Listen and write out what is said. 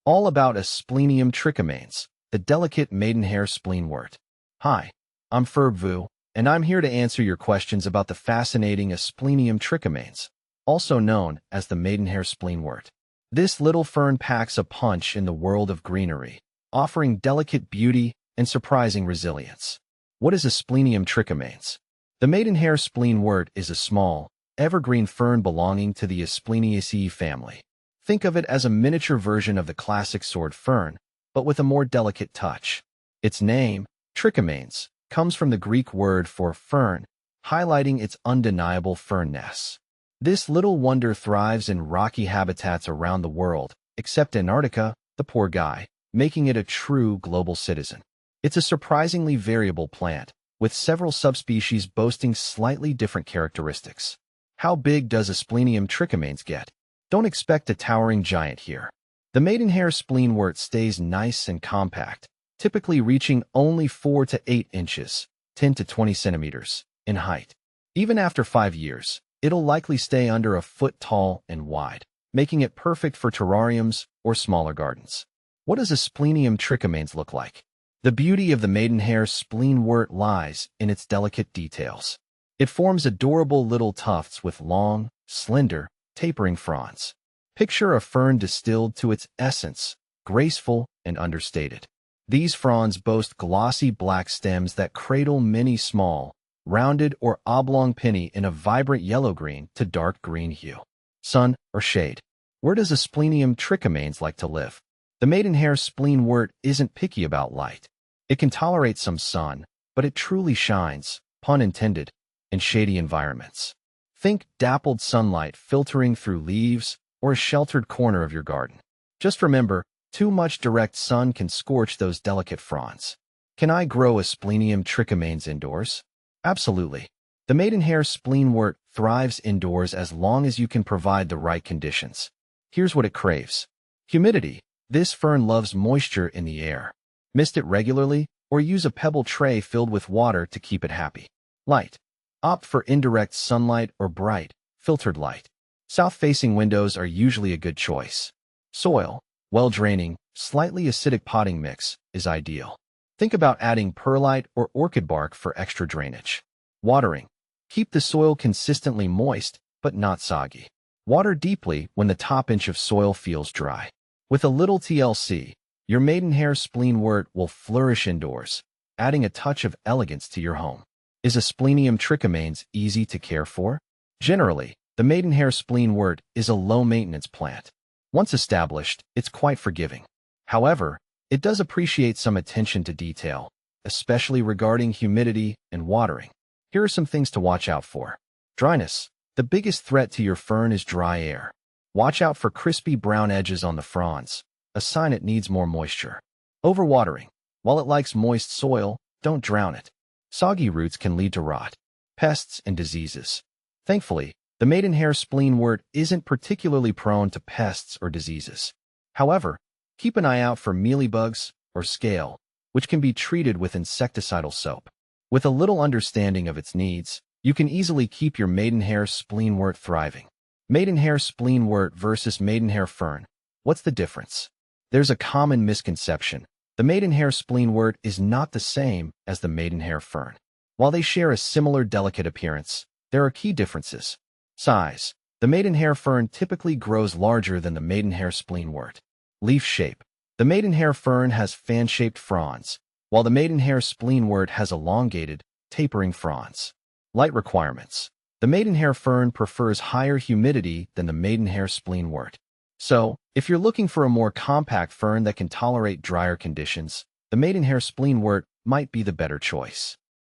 all about Asplenium trichomanes, the delicate maidenhair spleenwort. Hi, I'm Ferbvu, and I'm here to answer your questions about the fascinating Asplenium trichomanes, also known as the maidenhair spleenwort. This little fern packs a punch in the world of greenery, offering delicate beauty and surprising resilience. What is Asplenium trichomanes? The maidenhair spleenwort is a small, evergreen fern belonging to the Aspleniaceae family. Think of it as a miniature version of the classic sword fern, but with a more delicate touch. Its name, trichomanes, comes from the Greek word for fern, highlighting its undeniable fernness. This little wonder thrives in rocky habitats around the world, except Antarctica, the poor guy, making it a true global citizen. It's a surprisingly variable plant, with several subspecies boasting slightly different characteristics. How big does Asplenium trichomanes get? Don't expect a towering giant here. The maidenhair spleenwort stays nice and compact, typically reaching only 4 to 8 inches, 10 to 20 centimeters, in height. Even after 5 years, it'll likely stay under a foot tall and wide, making it perfect for terrariums or smaller gardens. What does Asplenium trichomanes look like? The beauty of the maidenhair spleenwort lies in its delicate details. It forms adorable little tufts with long, slender, tapering fronds. Picture a fern distilled to its essence, graceful and understated. These fronds boast glossy black stems that cradle many small, rounded or oblong pinnae in a vibrant yellow-green to dark green hue. Sun or shade. Where does Asplenium trichomanes like to live? The maidenhair spleenwort isn't picky about light. It can tolerate some sun, but it truly shines, pun intended, in shady environments. Think dappled sunlight filtering through leaves or a sheltered corner of your garden. Just remember, too much direct sun can scorch those delicate fronds. Can I grow Asplenium trichomanes indoors? Absolutely. The maidenhair spleenwort thrives indoors as long as you can provide the right conditions. Here's what it craves. Humidity. This fern loves moisture in the air. Mist it regularly or use a pebble tray filled with water to keep it happy. Light. Opt for indirect sunlight or bright, filtered light. South-facing windows are usually a good choice. Soil. Well-draining, slightly acidic potting mix is ideal. Think about adding perlite or orchid bark for extra drainage. Watering. Keep the soil consistently moist, but not soggy. Water deeply when the top inch of soil feels dry. With a little TLC, your maidenhair spleenwort will flourish indoors, adding a touch of elegance to your home. Is Asplenium trichomanes easy to care for? Generally, the maidenhair spleenwort is a low-maintenance plant. Once established, it's quite forgiving. However, it does appreciate some attention to detail, especially regarding humidity and watering. Here are some things to watch out for. Dryness. The biggest threat to your fern is dry air. Watch out for crispy brown edges on the fronds, a sign it needs more moisture. Overwatering. While it likes moist soil, don't drown it. Soggy roots can lead to rot, pests, and diseases. Thankfully, the maidenhair spleenwort isn't particularly prone to pests or diseases. However, keep an eye out for mealybugs or scale, which can be treated with insecticidal soap. With a little understanding of its needs, you can easily keep your maidenhair spleenwort thriving. Maidenhair spleenwort versus maidenhair fern. What's the difference? There's a common misconception. The maidenhair spleenwort is not the same as the maidenhair fern. While they share a similar delicate appearance, there are key differences. Size. The maidenhair fern typically grows larger than the maidenhair spleenwort. Leaf shape. The maidenhair fern has fan-shaped fronds, while the maidenhair spleenwort has elongated, tapering fronds. Light requirements. The maidenhair fern prefers higher humidity than the maidenhair spleenwort. So, if you're looking for a more compact fern that can tolerate drier conditions, the maidenhair spleenwort might be the better choice.